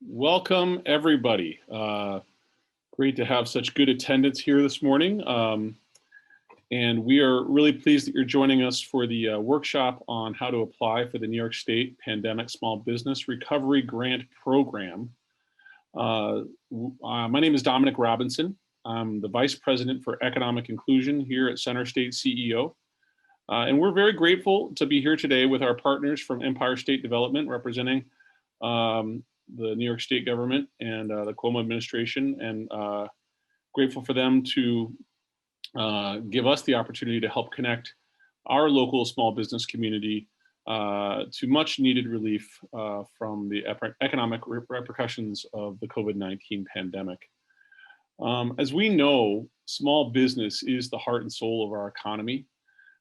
Welcome, everybody. Great to have such good attendance here this morning. And we are really pleased that you're joining us for the workshop on how to apply for the New York State Pandemic Small Business Recovery Grant Program. My name is Dominic Robinson. I'm the Vice President for Economic Inclusion here at CenterState CEO. And we're very grateful to be here today with our partners from Empire State Development representing the New York State government and the Cuomo administration, and grateful for them to give us the opportunity to help connect our local small business community to much needed relief from the economic repercussions of the COVID-19 pandemic. As we know, small business is the heart and soul of our economy.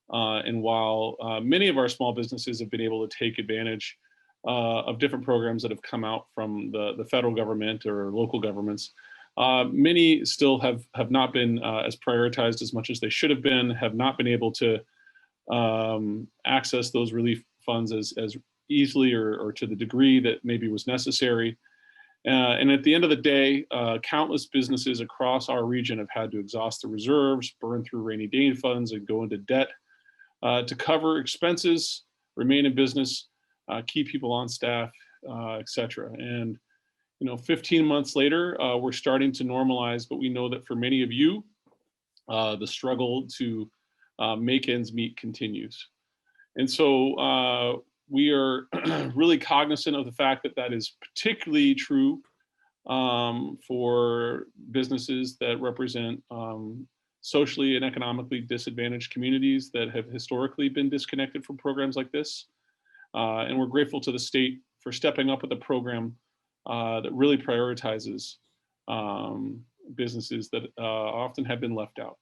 And while many of our small businesses have been able to take advantage of different programs that have come out from the federal government or local governments, many still have not been as prioritized as much as they should have been, have not been able to access those relief funds as easily or to the degree that maybe was necessary. And at the end of the day, countless businesses across our region have had to exhaust their reserves, burn through rainy day funds, and go into debt to cover expenses, remain in business, keep people on staff, et cetera. And 15 months later, we're starting to normalize, but we know that for many of you, the struggle to make ends meet continues. And so we are really cognizant of the fact that that is particularly true for businesses that represent socially and economically disadvantaged communities that have historically been disconnected from programs like this. And we're grateful to the state for stepping up with a program that really prioritizes businesses that often have been left out.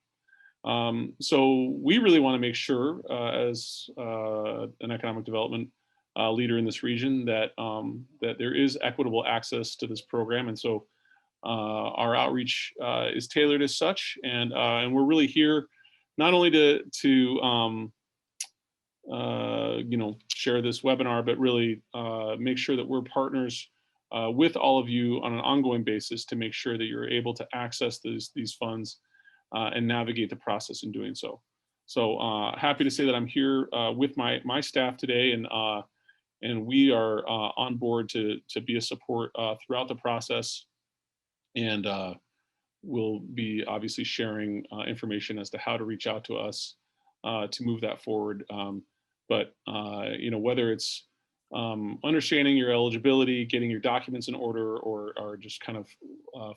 So we really want to make sure as an economic development leader in this region that that there is equitable access to this program. And so our outreach is tailored as such, and we're really here not only to share this webinar, but really make sure that we're partners with all of you on an ongoing basis to make sure that you're able to access these funds and navigate the process in doing so. So happy to say that I'm here with my staff today, and we are on board to be a support throughout the process, and we'll be obviously sharing information as to how to reach out to us to move that forward. But whether it's understanding your eligibility, getting your documents in order, or just kind of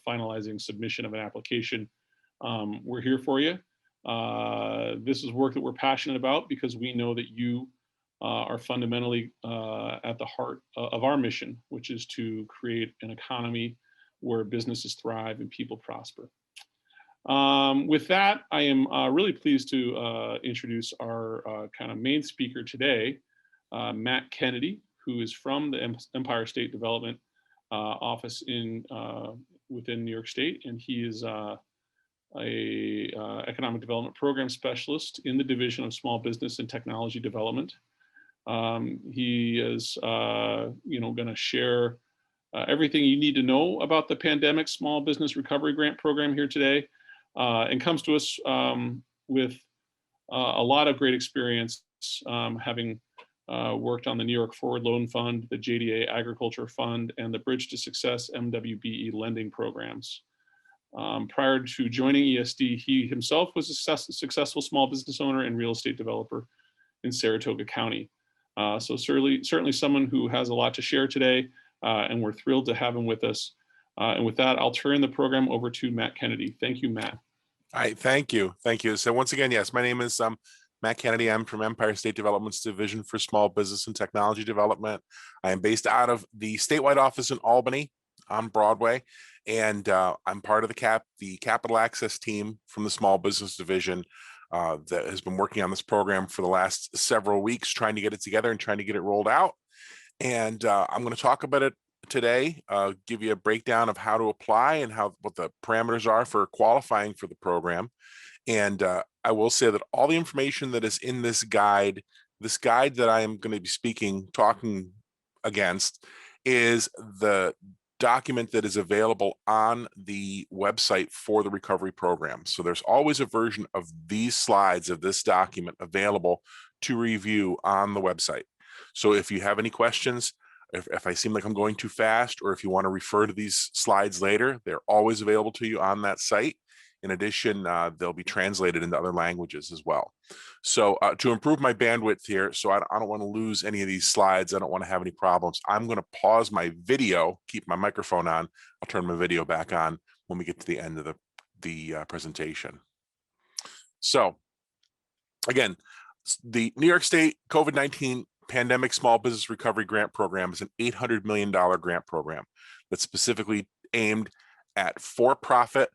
finalizing submission of an application, we're here for you. This is work that we're passionate about because we know that you are fundamentally at the heart of our mission, which is to create an economy where businesses thrive and people prosper. With that, I am really pleased to introduce our kind of main speaker today, Matt Kennedy, who is from the Empire State Development office within New York State, and he is a economic development program specialist in the Division of Small Business and Technology Development. He is, going to share everything you need to know about the Pandemic Small Business Recovery Grant Program here today, and comes to us with a lot of great experience, having worked on the New York Forward Loan Fund, the JDA Agriculture Fund, and the Bridge to Success MWBE lending programs. Prior to joining ESD, he himself was a successful small business owner and real estate developer in Saratoga County. So certainly someone who has a lot to share today, and we're thrilled to have him with us. And with that, I'll turn the program over to Matt Kennedy. Thank you, Matt. All right, thank you. So once again, yes, my name is Matt Kennedy. I'm from Empire State Development's Division for Small Business and Technology Development. I am based out of the statewide office in Albany on Broadway, and I'm part of the Capital Access team from the Small Business Division that has been working on this program for the last several weeks, trying to get it together and trying to get it rolled out. And I'm going to talk about it today, give you a breakdown of how to apply and what the parameters are for qualifying for the program. And I will say that all the information that is in this guide that I am going to be talking against, is the document that is available on the website for the recovery program. So there's always a version of these slides of this document available to review on the website. So if you have any questions, if I seem like I'm going too fast, or if you want to refer to these slides later, they're always available to you on that site. In addition, they'll be translated into other languages as well. So to improve my bandwidth here, so I don't want to lose any of these slides, I don't want to have any problems, I'm going to pause my video, keep my microphone on, I'll turn my video back on when we get to the end of the presentation. So again, the New York State COVID-19 Pandemic Small Business Recovery Grant Program is an $800 million grant program that's specifically aimed at for-profit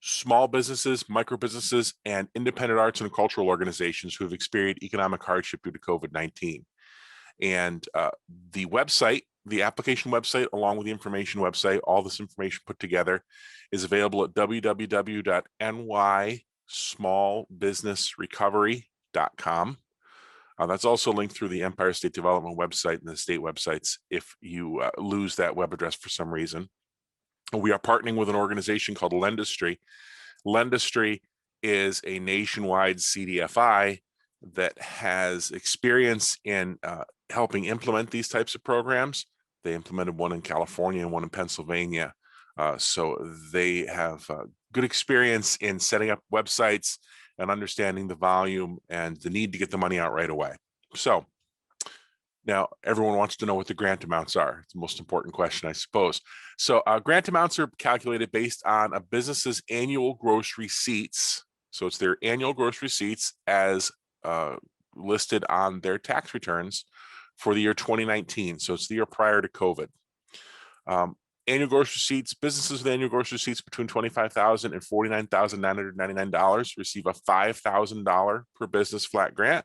small businesses, micro businesses, and independent arts and cultural organizations who have experienced economic hardship due to COVID-19. And the website, the application website, along with the information website, all this information put together is available at www.nysmallbusinessrecovery.com. That's also linked through the Empire State Development website and the state websites if you lose that web address for some reason. We are partnering with an organization called Lendistry. Lendistry is a nationwide CDFI that has experience in helping implement these types of programs. They implemented one in California and one in Pennsylvania. So they have good experience in setting up websites and understanding the volume and the need to get the money out right away. So now everyone wants to know what the grant amounts are. It's the most important question, I suppose. So grant amounts are calculated based on a business's annual gross receipts. So it's their annual gross receipts as listed on their tax returns for the year 2019. So it's the year prior to COVID. Annual gross receipts, businesses with annual gross receipts between $25,000 and $49,999 receive a $5,000 per business flat grant.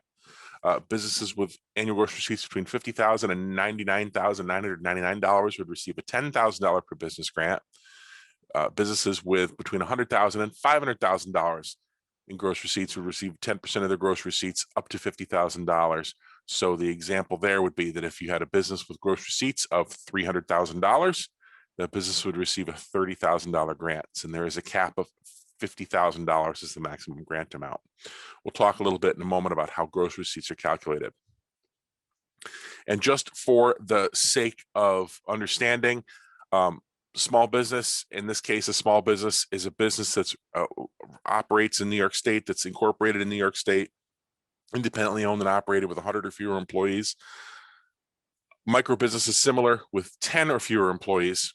Businesses with annual gross receipts between $50,000 and $99,999 would receive a $10,000 per business grant. Businesses with between $100,000 and $500,000 in gross receipts would receive 10% of their gross receipts up to $50,000. So the example there would be that if you had a business with gross receipts of $300,000, the business would receive a $30,000 grant, and there is a cap of $50,000 is the maximum grant amount. We'll talk a little bit in a moment about how gross receipts are calculated. And just for the sake of understanding, small business, in this case, a small business is a business that operates in New York State, that's incorporated in New York State, independently owned and operated with 100 or fewer employees. Micro business is similar with 10 or fewer employees.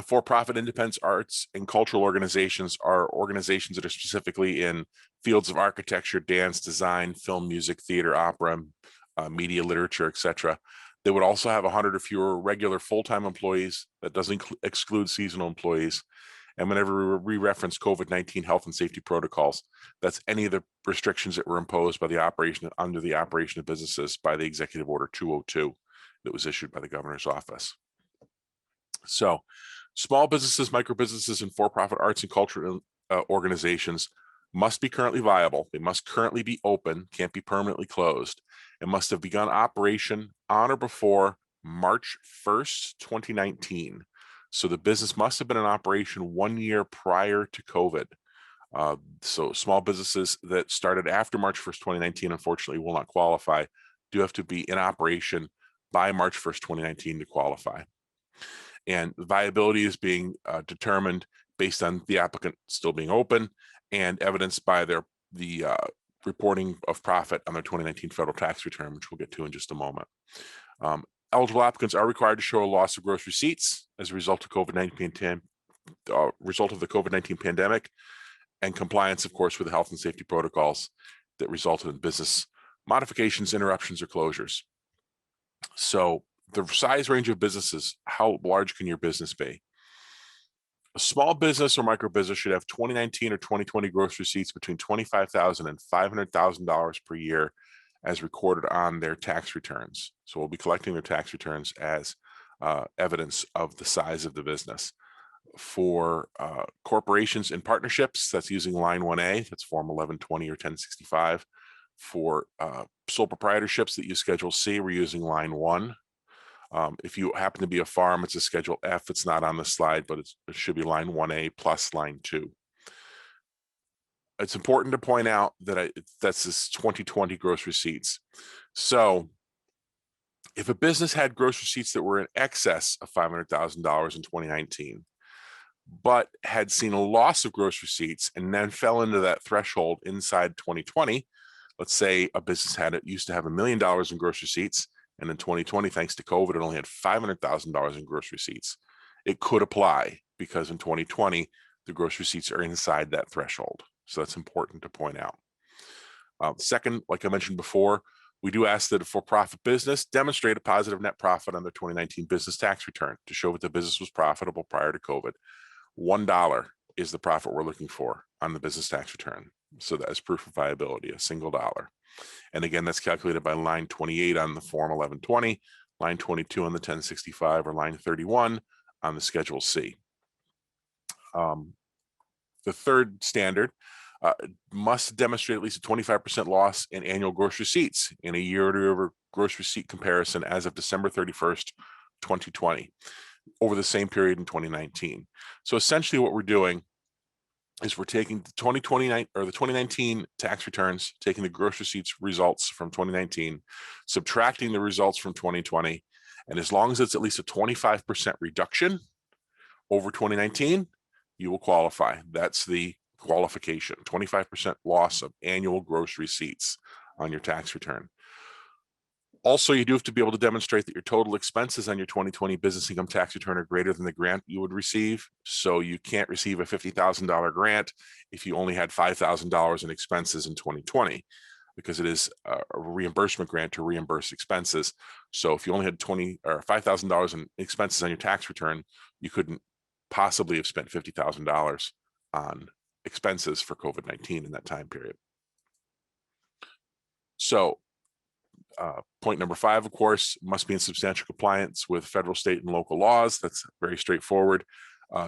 For-profit independent arts and cultural organizations are organizations that are specifically in fields of architecture, dance, design, film, music, theater, opera, media, literature, etc. They would also have 100 or fewer regular full-time employees. That doesn't exclude seasonal employees. And whenever we reference COVID-19 health and safety protocols, that's any of the restrictions that were imposed by the operation under the operation of businesses by the Executive Order 202 that was issued by the governor's office. So small businesses, micro businesses, and for-profit arts and cultural organizations must be currently viable. They must currently be open, can't be permanently closed, and must have begun operation on or before March 1st, 2019. So the business must have been in operation 1 year prior to COVID. So small businesses that started after March 1st, 2019, unfortunately will not qualify, do have to be in operation by March 1st, 2019 to qualify. And viability is being determined based on the applicant still being open and evidenced by the reporting of profit on their 2019 federal tax return, which we'll get to in just a moment. Eligible applicants are required to show a loss of gross receipts as a result of the COVID-19 pandemic, and compliance, of course, with the health and safety protocols that resulted in business modifications, interruptions, or closures. So the size range of businesses, how large can your business be? A small business or micro business should have 2019 or 2020 gross receipts between $25,000 and $500,000 per year as recorded on their tax returns. So we'll be collecting their tax returns as evidence of the size of the business. For corporations and partnerships, that's using line 1A, that's Form 1120 or 1065. For sole proprietorships that use Schedule C, we're using line 1. If you happen to be a farm, it's a Schedule F. It's not on the slide, but it should be line 1A plus line 2. It's important to point out that that's this 2020 gross receipts. So if a business had gross receipts that were in excess of $500,000 in 2019, but had seen a loss of gross receipts and then fell into that threshold inside 2020, let's say a business used to have $1 million in gross receipts, and in 2020, thanks to COVID, it only had $500,000 in gross receipts. It could apply because in 2020, the gross receipts are inside that threshold. So that's important to point out. Second, like I mentioned before, we do ask that a for-profit business demonstrate a positive net profit on their 2019 business tax return to show that the business was profitable prior to COVID. $1 is the profit we're looking for on the business tax return. So that is proof of viability, a single dollar. And again, that's calculated by line 28 on the Form 1120, line 22 on the 1065, or line 31 on the Schedule C. The third standard must demonstrate at least a 25% loss in annual gross receipts in a year-over-year gross receipt comparison as of December 31st, 2020, over the same period in 2019. So essentially what we're doing is we're taking the 2019 tax returns, taking the gross receipts results from 2019, subtracting the results from 2020, and as long as it's at least a 25% reduction over 2019, you will qualify. That's the qualification, 25% loss of annual gross receipts on your tax return. Also, you do have to be able to demonstrate that your total expenses on your 2020 business income tax return are greater than the grant you would receive. So you can't receive a $50,000 grant if you only had $5,000 in expenses in 2020, because it is a reimbursement grant to reimburse expenses. So if you only had $5,000 in expenses on your tax return, you couldn't possibly have spent $50,000 on expenses for COVID-19 in that time period. So point number 5, of course, must be in substantial compliance with federal, state, and local laws. That's very straightforward.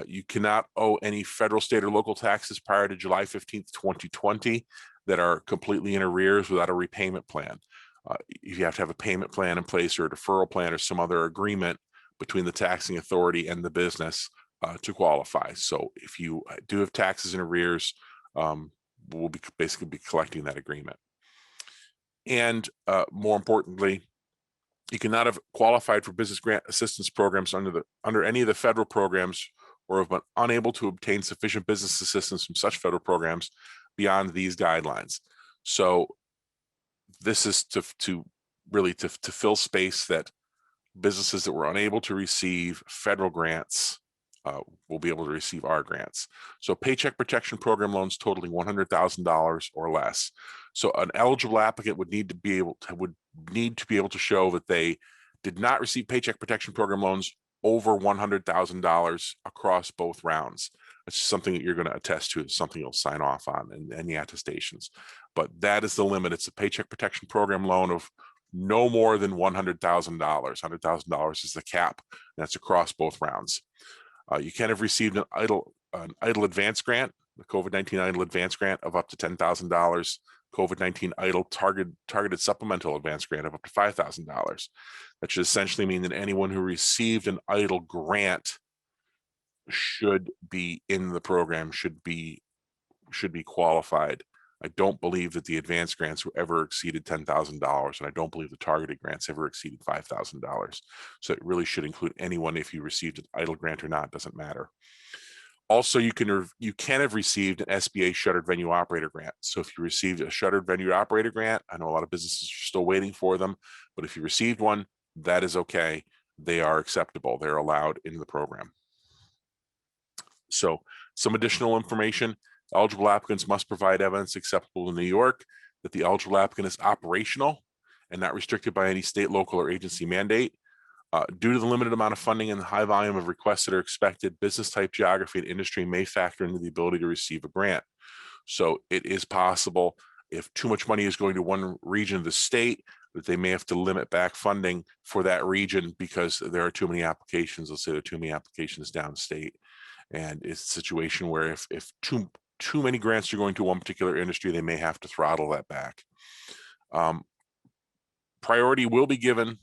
You cannot owe any federal, state, or local taxes prior to July 15th, 2020 that are completely in arrears without a repayment plan. You have to have a payment plan in place or a deferral plan or some other agreement between the taxing authority and the business to qualify. So if you do have taxes in arrears, we'll basically be collecting that agreement. And more importantly, you cannot have qualified for business grant assistance programs under any of the federal programs, or have been unable to obtain sufficient business assistance from such federal programs beyond these guidelines. So this is to fill space that businesses that were unable to receive federal grants will be able to receive our grants. So Paycheck Protection Program loans totaling $100,000 or less. So an eligible applicant would need to be able to show that they did not receive Paycheck Protection Program loans over $100,000 across both rounds. It's something that you're going to attest to. It's something you'll sign off on in the attestations. But that is the limit. It's a Paycheck Protection Program loan of no more than $100,000. $100,000 is the cap. That's across both rounds. You can have received an EIDL advance grant, the COVID-19 EIDL advance grant of up to $10,000, COVID-19 EIDL targeted supplemental advance grant of up to $5,000. That should essentially mean that anyone who received an EIDL grant should be in the program, should be qualified. I don't believe that the advance grants were ever exceeded $10,000, and I don't believe the targeted grants ever exceeded $5,000. So it really should include anyone. If you received an EIDL grant or not, doesn't matter. Also, you can have received an SBA shuttered venue operator grant. So if you received a shuttered venue operator grant, I know a lot of businesses are still waiting for them, but if you received one, that is okay. They are acceptable. They're allowed in the program. So some additional information. Eligible applicants must provide evidence acceptable in New York that the eligible applicant is operational and not restricted by any state, local, or agency mandate. Due to the limited amount of funding and the high volume of requests that are expected, business type, geography, and industry may factor into the ability to receive a grant. So it is possible, if too much money is going to one region of the state, that they may have to limit back funding for that region because there are too many applications. Let's say there are too many applications downstate. And it's a situation where if too many grants are going to one particular industry, they may have to throttle that back. Priority will be given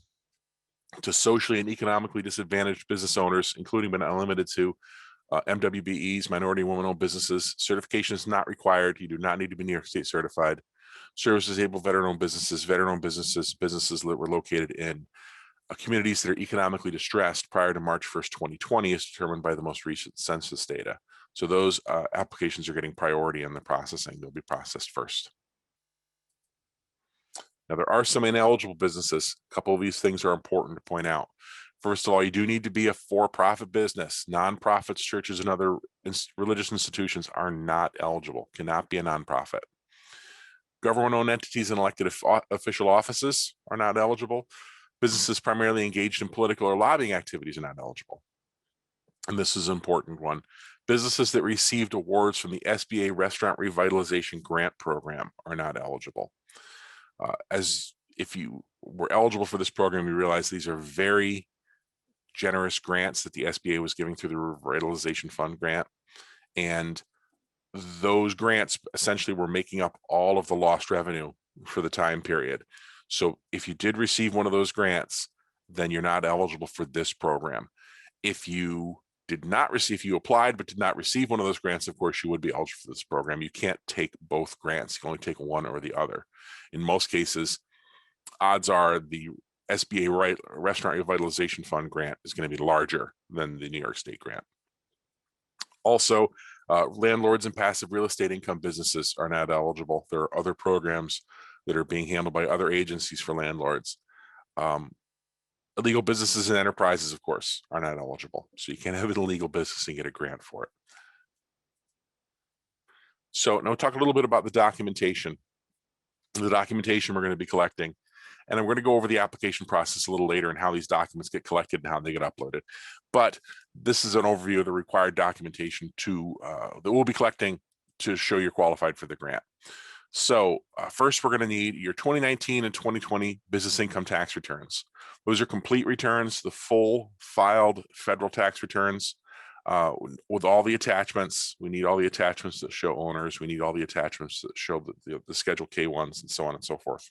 to socially and economically disadvantaged business owners, including but not limited to MWBEs, minority and women-owned businesses. Certification is not required. You do not need to be New York State certified. Service disabled veteran-owned businesses, businesses that were located in communities that are economically distressed prior to March 1st, 2020, is determined by the most recent census data. So those applications are getting priority in the processing. They'll be processed first. Now, there are some ineligible businesses. A couple of these things are important to point out. First of all, you do need to be a for-profit business. Nonprofits, churches, and other religious institutions are not eligible, cannot be a nonprofit. Government-owned entities and elected official offices are not eligible. Businesses primarily engaged in political or lobbying activities are not eligible. And this is an important one. Businesses that received awards from the SBA Restaurant Revitalization Grant Program are not eligible. As if you were eligible for this program, you realize these are very generous grants that the SBA was giving through the Revitalization Fund grant. And those grants essentially were making up all of the lost revenue for the time period. So if you did receive one of those grants, then you're not eligible for this program. If you did not receive, if you applied but did not receive one of those grants, of course, you would be eligible for this program. You can't take both grants. You can only take one or the other. In most cases, odds are the SBA Restaurant Revitalization Fund grant is going to be larger than the New York State grant. Also, landlords and passive real estate income businesses are not eligible. There are other programs that are being handled by other agencies for landlords. Illegal businesses and enterprises, of course, are not eligible. So you can't have an illegal business and get a grant for it. So now we'll talk a little bit about the documentation. The documentation we're going to be collecting. And I'm going to go over the application process a little later and how these documents get collected and how they get uploaded. But this is an overview of the required documentation that we'll be collecting to show you're qualified for the grant. So first, we're going to need your 2019 and 2020 business income tax returns. Those are complete returns, the full filed federal tax returns with all the attachments. We need all the attachments that show owners. We need all the attachments that show the Schedule K-1s and so on and so forth.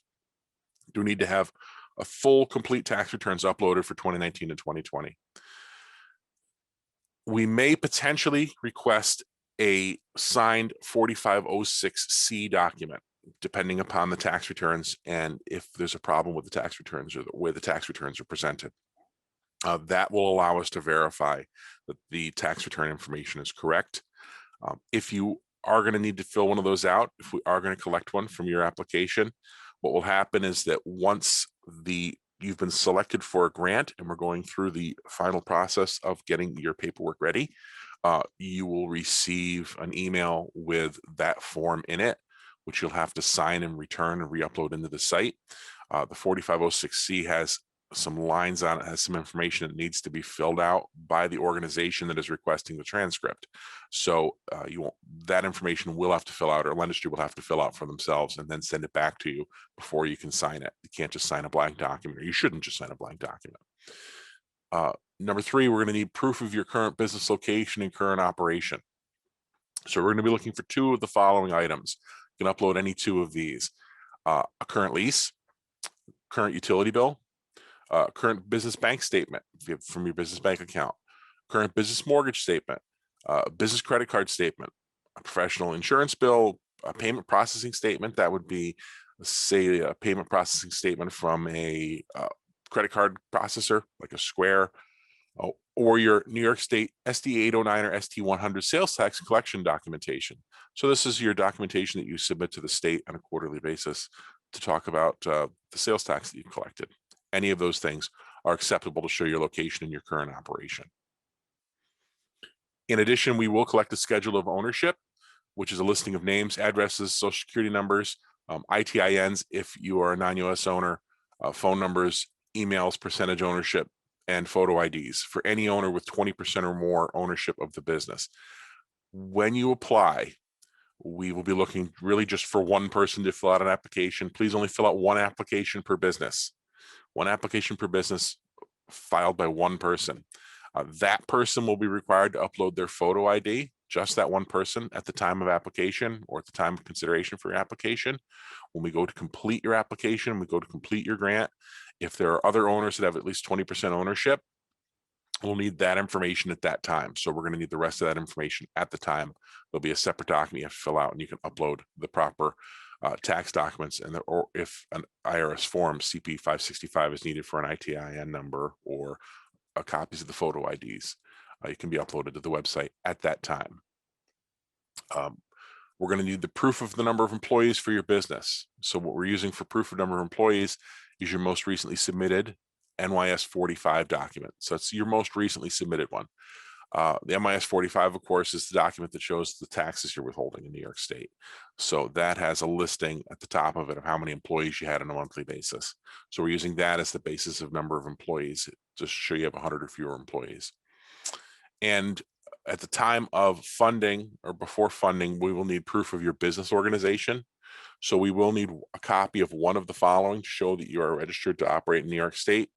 Do need to have a full complete tax returns uploaded for 2019 and 2020. We may potentially request a signed 4506C document, depending upon the tax returns and if there's a problem with the tax returns or the way the tax returns are presented. That will allow us to verify that the tax return information is correct. If you are going to need to fill one of those out, if we are going to collect one from your application, what will happen is that once you've been selected for a grant and we're going through the final process of getting your paperwork ready, you will receive an email with that form in it, which you'll have to sign and return and re-upload into the site. The 4506C has some lines on it, has some information that needs to be filled out by the organization that is requesting the transcript. So that information will have to fill out, or Lendistry will have to fill out for themselves and then send it back to you before you can sign it. You can't just sign a blank document, or you shouldn't just sign a blank document. Number three, we're going to need proof of your current business location and current operation. So we're going to be looking for two of the following items. You can upload any two of these: a current lease, current utility bill, current business bank statement from your business bank account, current business mortgage statement, business credit card statement, a professional insurance bill, a payment processing statement. That would be, say, a payment processing statement from a credit card processor like a Square, or your New York State SD 809 or ST 100 sales tax collection documentation. So this is your documentation that you submit to the state on a quarterly basis to talk about the sales tax that you've collected. Any of those things are acceptable to show your location and your current operation. In addition, we will collect a schedule of ownership, which is a listing of names, addresses, social security numbers, ITINs if you are a non-US owner, phone numbers, emails, percentage ownership, and photo IDs for any owner with 20% or more ownership of the business. When you apply, we will be looking really just for one person to fill out an application. Please only fill out one application per business. One application per business filed by one person. That person will be required to upload their photo ID, just that one person, at the time of application or at the time of consideration for your application. When we go to complete your application, we go to complete your grant, If there are other owners that have at least 20% ownership, we'll need that information at that time. So we're going to need the rest of that information at the time. There'll be a separate document you have to fill out, and you can upload the proper tax documents, and or if an IRS form CP 565 is needed for an ITIN number or copies of the photo IDs, it can be uploaded to the website at that time. We're going to need the proof of the number of employees for your business. So what we're using for proof of number of employees is your most recently submitted NYS 45 document. So it's your most recently submitted one. The NYS 45, of course, is the document that shows the taxes you're withholding in New York State. So that has a listing at the top of it of how many employees you had on a monthly basis. So we're using that as the basis of number of employees to show you have 100 or fewer employees. And at the time of funding or before funding, we will need proof of your business organization. So we will need a copy of one of the following to show that you are registered to operate in New York State,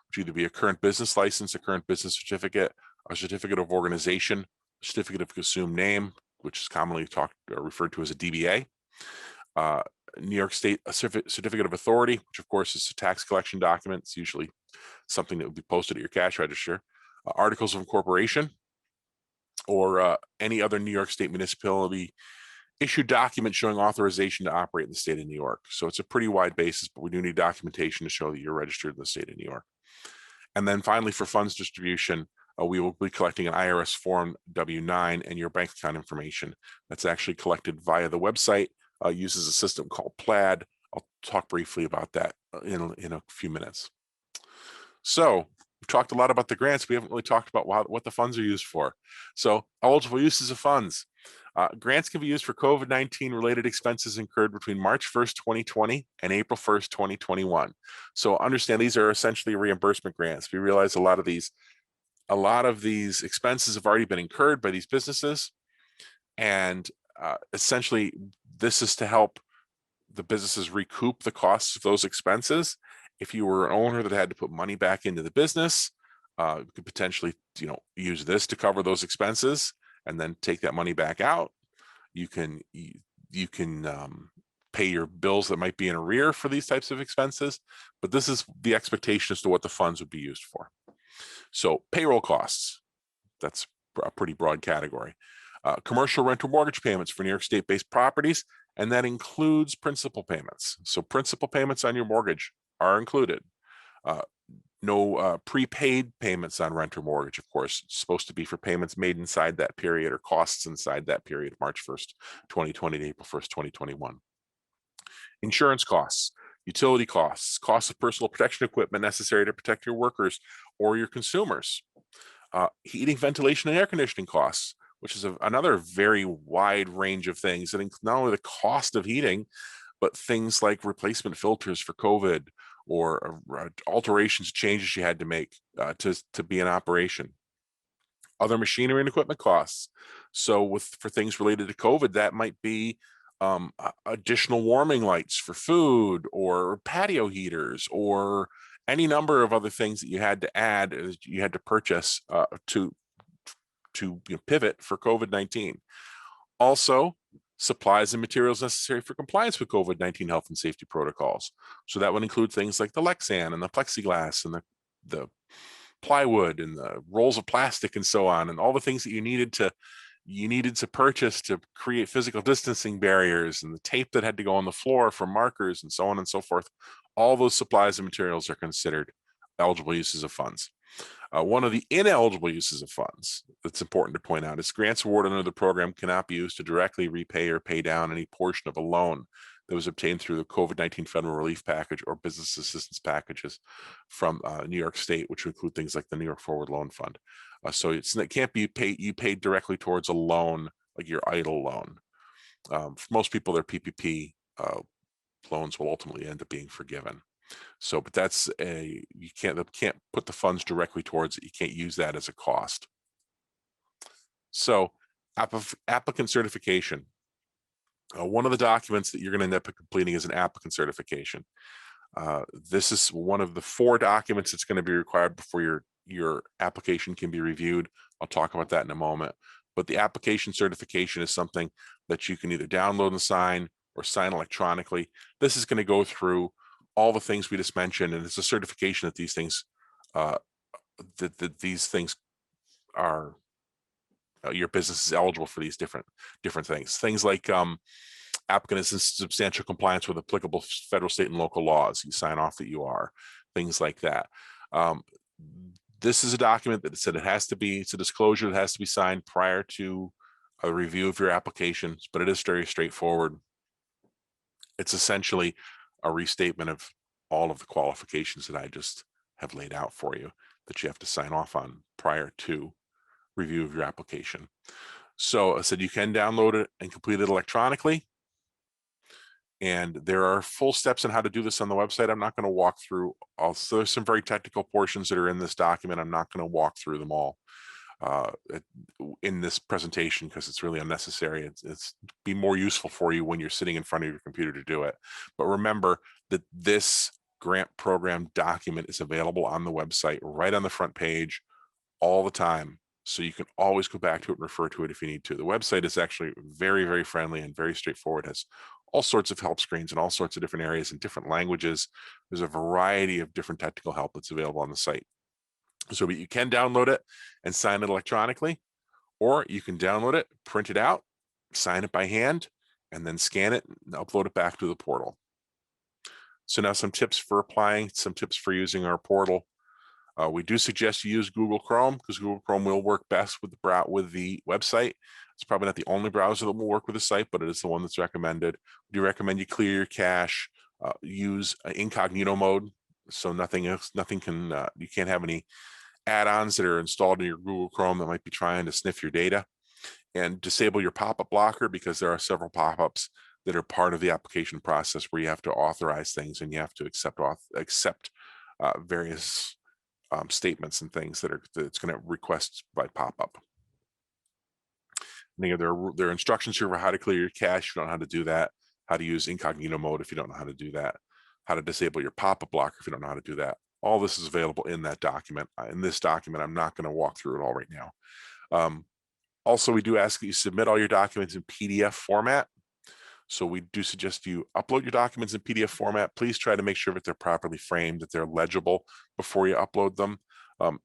which either be a current business license, a current business certificate, a certificate of organization, a certificate of assumed name, which is commonly referred to as a DBA, New York State a certificate of authority, which of course is a tax collection document. It's usually something that would be posted at your cash register, articles of incorporation, or any other New York State municipality issued document showing authorization to operate in the state of New York. So it's a pretty wide basis, but we do need documentation to show that you're registered in the state of New York. And then finally, for funds distribution, we will be collecting an IRS Form W-9 and your bank account information. That's actually collected via the website, uses a system called Plaid. I'll talk briefly about that in a few minutes. So we've talked a lot about the grants. We haven't really talked about what the funds are used for. So eligible uses of funds. Grants can be used for COVID-19 related expenses incurred between March 1st, 2020 and April 1st, 2021. So understand these are essentially reimbursement grants. We realize a lot of these expenses have already been incurred by these businesses. And essentially, this is to help the businesses recoup the costs of those expenses. If you were an owner that had to put money back into the business, you could potentially, use this to cover those expenses and then take that money back out. You can pay your bills that might be in arrear for these types of expenses, but this is the expectation as to what the funds would be used for. So payroll costs, that's a pretty broad category. Commercial rental mortgage payments for New York State-based properties, and that includes principal payments. So principal payments on your mortgage are included. No prepaid payments on rent or mortgage, of course. It's supposed to be for payments made inside that period or costs inside that period, March 1st, 2020 to April 1st, 2021. Insurance costs, utility costs, costs of personal protection equipment necessary to protect your workers or your consumers. Heating, ventilation, and air conditioning costs, which is another very wide range of things that include not only the cost of heating, but things like replacement filters for COVID or alterations, changes you had to make to be in operation. Other machinery and equipment costs. So for things related to COVID, that might be additional warming lights for food or patio heaters or any number of other things that you had to add, you had to purchase to pivot for COVID-19. Also, supplies and materials necessary for compliance with COVID-19 health and safety protocols. So that would include things like the Lexan and the plexiglass and the plywood and the rolls of plastic and so on, and all the things that you needed to purchase to create physical distancing barriers, and the tape that had to go on the floor for markers and so on and so forth. All those supplies and materials are considered eligible uses of funds. One of the ineligible uses of funds that's important to point out is grants awarded under the program cannot be used to directly repay or pay down any portion of a loan that was obtained through the COVID-19 federal relief package or business assistance packages from New York State, which include things like the New York Forward Loan Fund. So it can't be paid directly towards a loan, like your EIDL loan. For most people, their PPP loans will ultimately end up being forgiven. So, but that's you can't put the funds directly towards it. You can't use that as a cost. So, applicant certification. One of the documents that you're going to end up completing is an applicant certification. This is one of the 4 documents that's going to be required before your application can be reviewed. I'll talk about that in a moment. But the application certification is something that you can either download and sign or sign electronically. This is going to go through all the things we just mentioned, and it's a certification that these things these things are your business is eligible for these different things like applicant is in substantial compliance with applicable federal, state, and local laws. You sign off that you are, things like that. This is a document that said it's a disclosure that has to be signed prior to a review of your applications, but it is very straightforward. It's essentially a restatement of all of the qualifications that I just have laid out for you that you have to sign off on prior to review of your application. So I said you can download it and complete it electronically. And there are full steps on how to do this on the website. I'm not going to walk through. Also, there's some very technical portions that are in this document. I'm not going to walk through them all in this presentation because it's really unnecessary. It's be more useful for you when you're sitting in front of your computer to do it. But remember that this grant program document is available on the website right on the front page all the time. So you can always go back to it and refer to it if you need to. The website is actually very, very friendly and very straightforward. It has all sorts of help screens in all sorts of different areas in different languages. There's a variety of different technical help that's available on the site. So you can download it and sign it electronically, or you can download it, print it out, sign it by hand, and then scan it and upload it back to the portal. So now some tips for applying, some tips for using our portal. We do suggest you use Google Chrome because Google Chrome will work best with the website. It's probably not the only browser that will work with the site, but it is the one that's recommended. We do recommend you clear your cache, use incognito mode, so you can't have any add-ons that are installed in your Google Chrome that might be trying to sniff your data, and disable your pop-up blocker because there are several pop-ups that are part of the application process where you have to authorize things and you have to accept various statements and things that it's going to request by pop-up. There are instructions here for how to clear your cache if you don't know how to do that, how to use incognito mode if you don't know how to do that, how to disable your pop-up blocker if you don't know how to do that. All this is available in that document. In this document, I'm not going to walk through it all right now. Also, we do ask that you submit all your documents in PDF format. So we do suggest you upload your documents in PDF format. Please try to make sure that they're properly framed, that they're legible before you upload them.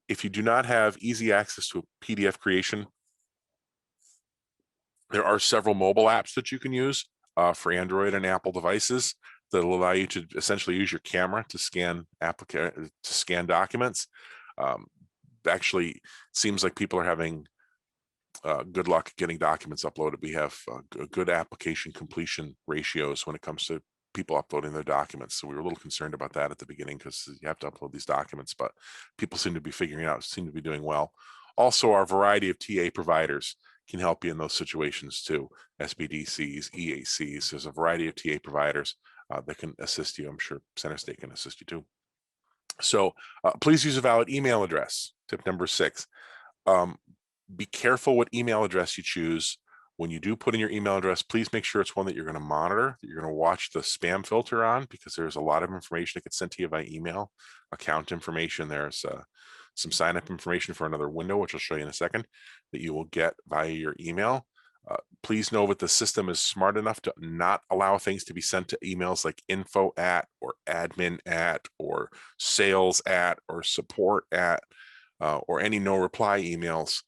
If you do not have easy access to PDF creation, there are several mobile apps that you can use for Android and Apple devices that will allow you to essentially use your camera to scan documents. Actually, it seems like people are having good luck getting documents uploaded. We have good application completion ratios when it comes to people uploading their documents. So we were a little concerned about that at the beginning because you have to upload these documents, but people seem to be figuring it out, seem to be doing well. Also, our variety of TA providers can help you in those situations too. SBDCs, EACs, there's a variety of TA providers that can assist you. I'm sure CenterState can assist you too. So please use a valid email address. Tip number 6. Be careful what email address you choose. When you do put in your email address, please make sure it's one that you're going to monitor, that you're going to watch the spam filter on, because there's a lot of information that gets sent to you by email, account information. There's some sign up information for another window, which I'll show you in a second, that you will get via your email. Please know that the system is smart enough to not allow things to be sent to emails like info@ or admin@ or sales@ or support@ or any no reply emails.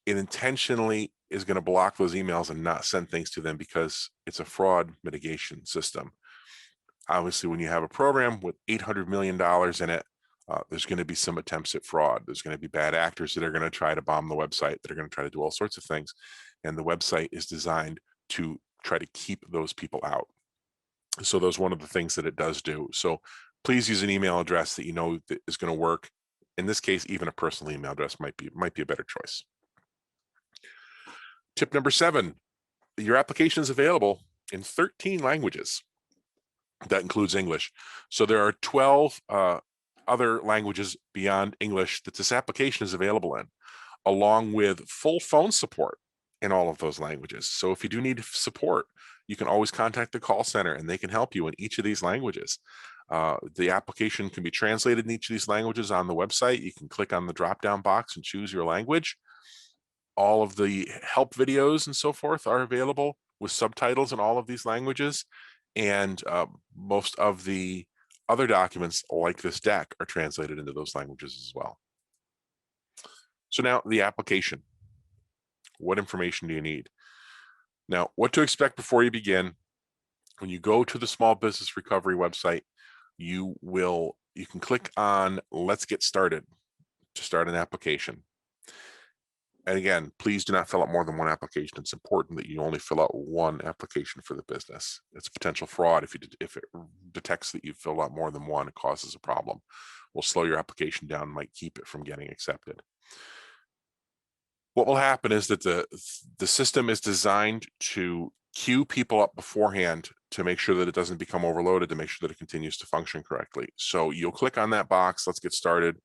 It intentionally is going to block those emails and not send things to them because it's a fraud mitigation system. Obviously, when you have a program with $800 million in it, there's going to be some attempts at fraud. There's going to be bad actors that are going to try to bomb the website, that are going to try to do all sorts of things. And the website is designed to try to keep those people out. So that's one of the things that it does do. So please use an email address that you know that is going to work. In this case, even a personal email address might be a better choice. Tip number 7, your application is available in 13 languages. That includes English. So there are 12 other languages beyond English that this application is available in, along with full phone support in all of those languages. So if you do need support, you can always contact the call center and they can help you in each of these languages. The application can be translated in each of these languages on the website. You can click on the drop-down box and choose your language. All of the help videos and so forth are available with subtitles in all of these languages. And most of the other documents like this deck are translated into those languages as well. So now the application. What information do you need? Now, what to expect before you begin. When you go to the Small Business Recovery website, you can click on Let's Get Started to start an application. And again, please do not fill out more than one application. It's important that you only fill out one application for the business. It's potential fraud if it detects that you fill out more than one, it causes a problem. Will slow your application down, might keep it from getting accepted. What will happen is that the system is designed to queue people up beforehand to make sure that it doesn't become overloaded, to make sure that it continues to function correctly. So you'll click on that box, Let's Get Started,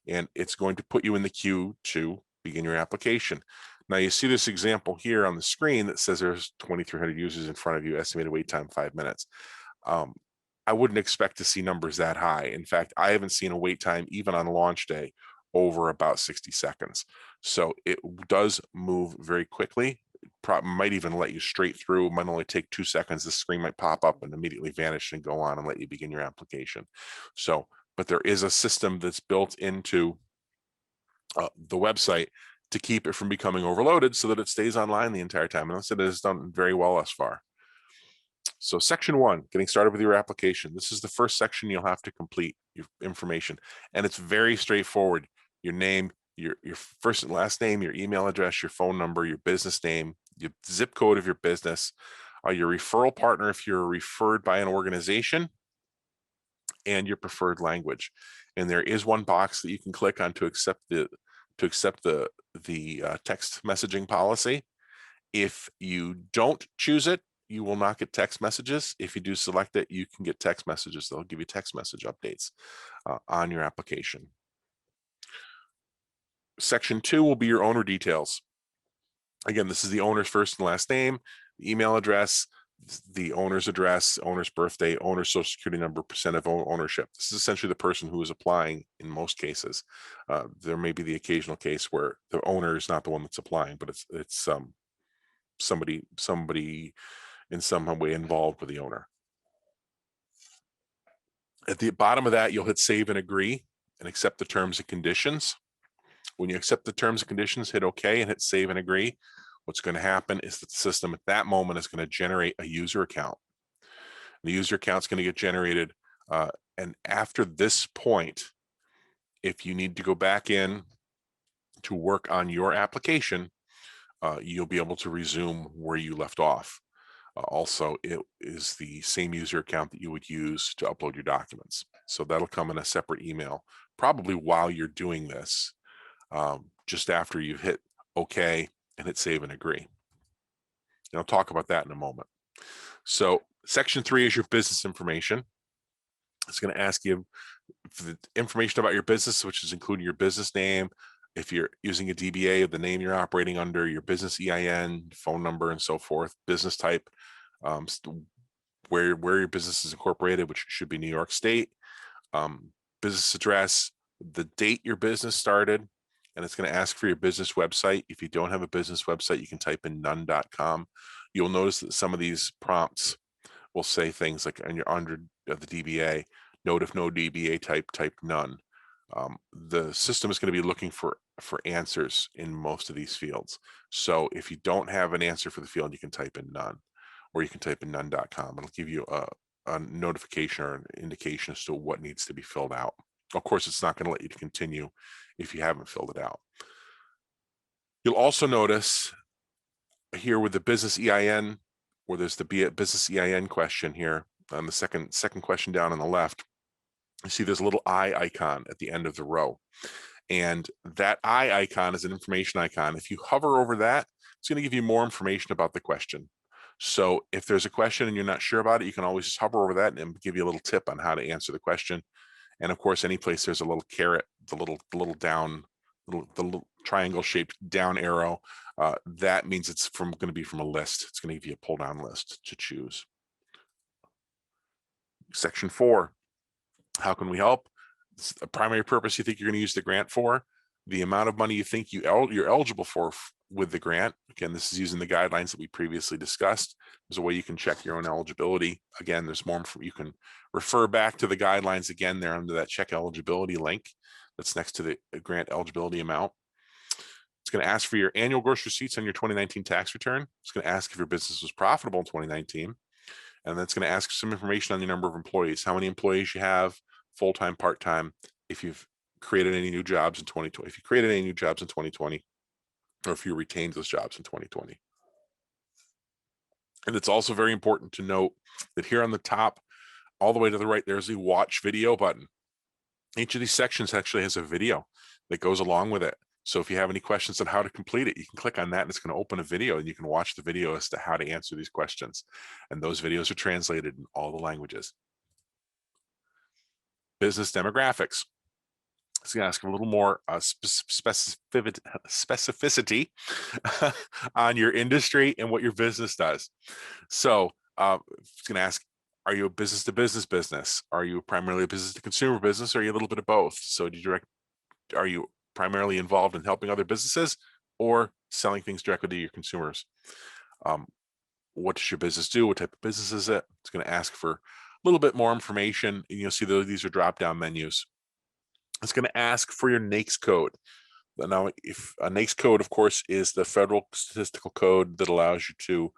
and it's going to put you in the queue to begin your application. Now you see this example here on the screen that says there's 2,300 users in front of you, estimated wait time 5 minutes. I wouldn't expect to see numbers that high. In fact, I haven't seen a wait time even on launch day over about 60 seconds. So it does move very quickly. Might even let you straight through. It might only take 2 seconds. The screen might pop up and immediately vanish and go on and let you begin your application. So, but there is a system that's built into the website to keep it from becoming overloaded so that it stays online the entire time. And it has done very well thus far. So section 1, getting started with your application. This is the first section you'll have to complete your information. And it's very straightforward. Your name, your first and last name, your email address, your phone number, your business name, your zip code of your business, your referral partner if you're referred by an organization, and your preferred language. And there is one box that you can click on to accept the text messaging policy. If you don't choose it, you will not get text messages. If you do select it, you can get text messages. They'll give you text message updates on your application. Section 2 will be your owner details. Again, this is the owner's first and last name, the email address, the owner's address, owner's birthday, owner's social security number, percent of ownership. This is essentially the person who is applying in most cases. There may be the occasional case where the owner is not the one that's applying, but it's somebody in some way involved with the owner. At the bottom of that, you'll hit save and agree and accept the terms and conditions. When you accept the terms and conditions, hit OK and hit save and agree. What's going to happen is that the system at that moment is going to generate a user account. The user account is going to get generated. And after this point, if you need to go back in to work on your application, you'll be able to resume where you left off. Also, it is the same user account that you would use to upload your documents. So that'll come in a separate email, probably while you're doing this, just after you've hit OK and hit save and agree. And I'll talk about that in a moment. So section 3 is your business information. It's going to ask you for the information about your business, which is including your business name, if you're using a DBA, the name you're operating under, your business EIN, phone number, and so forth, business type, where your business is incorporated, which should be New York State, business address, the date your business started, and it's going to ask for your business website. If you don't have a business website, you can type in none.com. You'll notice that some of these prompts will say things like under the DBA, note if no DBA type none. The system is going to be looking for answers in most of these fields. So if you don't have an answer for the field, you can type in none, or you can type in none.com. It'll give you a notification or an indication as to what needs to be filled out. Of course, it's not going to let you continue if you haven't filled it out. You'll also notice here with the business EIN, where there's the business EIN question here on the second question down on the left, you see there's a little eye icon at the end of the row. And that eye icon is an information icon. If you hover over that, it's going to give you more information about the question. So if there's a question and you're not sure about it, you can always just hover over that and give you a little tip on how to answer the question. And of course, any place there's a little caret, the little triangle shaped down arrow, that means it's going to be from a list. It's going to give you a pull down list to choose. Section 4, how can we help? The primary purpose you think you're going to use the grant for, the amount of money you think you're eligible for with the grant. Again, this is using the guidelines that we previously discussed. There's a way you can check your own eligibility. Again, there's more, you can refer back to the guidelines again there under that check eligibility link that's next to the grant eligibility amount. It's going to ask for your annual gross receipts on your 2019 tax return. It's going to ask if your business was profitable in 2019. And that's going to ask some information on the number of employees, how many employees you have, full-time, part-time, if you've created any new jobs in 2020, if you created any new jobs in 2020, or if you retained those jobs in 2020. And it's also very important to note that here on the top, all the way to the right, there's a watch video button. Each of these sections actually has a video that goes along with it. So if you have any questions on how to complete it, you can click on that and it's going to open a video and you can watch the video as to how to answer these questions. And those videos are translated in all the languages. Business demographics. It's going to ask a little more specificity on your industry and what your business does. So it's going to ask, are you a business-to-business business? Are you primarily a business-to-consumer business? Or are you a little bit of both? So are you primarily involved in helping other businesses or selling things directly to your consumers? What does your business do? What type of business is it? It's going to ask for a little bit more information. And you'll see that these are drop-down menus. It's going to ask for your NAICS code. Now, if a NAICS code, of course, is the federal statistical code that allows you to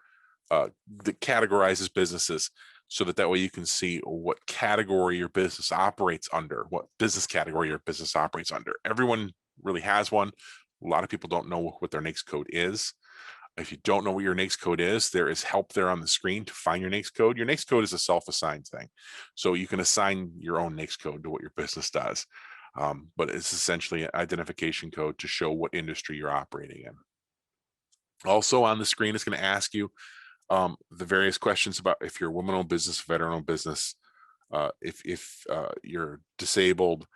that categorizes businesses, so that way you can see what category your business operates under, what business category your business operates under. Everyone really has one. A lot of people don't know what their NAICS code is. If you don't know what your NAICS code is, there is help there on the screen to find your NAICS code. Your NAICS code is a self-assigned thing. So you can assign your own NAICS code to what your business does. But it's essentially an identification code to show what industry you're operating in. Also on the screen, it's going to ask you the various questions about if you're a woman-owned business, veteran-owned business, if you're disabled,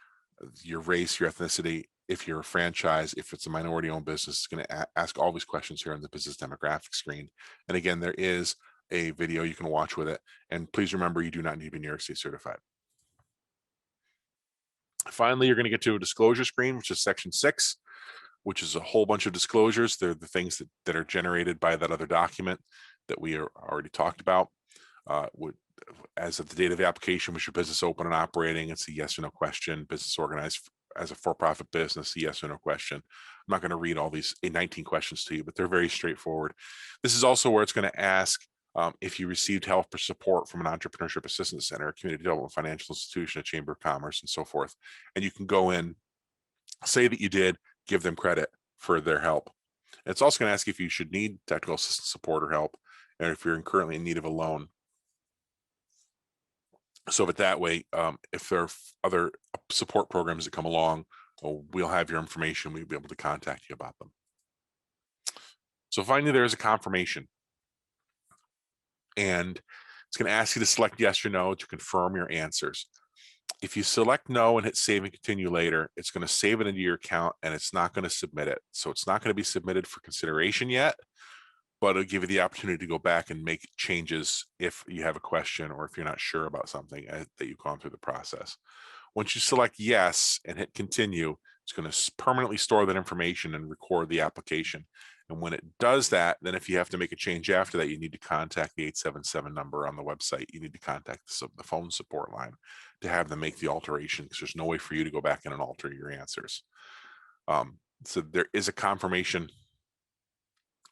your race, your ethnicity, if you're a franchise, if it's a minority-owned business. It's going to ask all these questions here on the business demographic screen. And again, there is a video you can watch with it. And please remember, you do not need to be New York State certified. Finally, you're going to get to a disclosure screen, which is section 6, which is a whole bunch of disclosures. They're the things that are generated by that other document that we are already talked about. As of the date of the application, was your business open and operating? It's a yes or no question. Business organized as a for-profit business, a yes or no question. I'm not going to read all these 19 questions to you, but they're very straightforward. This is also where it's going to ask if you received help or support from an entrepreneurship assistance center, a community development financial institution, a chamber of commerce, and so forth. And you can go in, say that you did, give them credit for their help. And it's also going to ask if you should need technical assistance, support, or help, and if you're currently in need of a loan. So that way, if there are other support programs that come along, we'll have your information. We'll be able to contact you about them. So finally, there's a confirmation. And it's going to ask you to select yes or no to confirm your answers. If you select no and hit save and continue later, it's going to save it into your account and it's not going to submit it. So it's not going to be submitted for consideration yet, but it'll give you the opportunity to go back and make changes if you have a question or if you're not sure about something that you've gone through the process. Once you select yes and hit continue, it's going to permanently store that information and record the application. And when it does that, then if you have to make a change after that, you need to contact the 877 number on the website. You need to contact the phone support line to have them make the alteration, because there's no way for you to go back in and alter your answers. So there is a confirmation.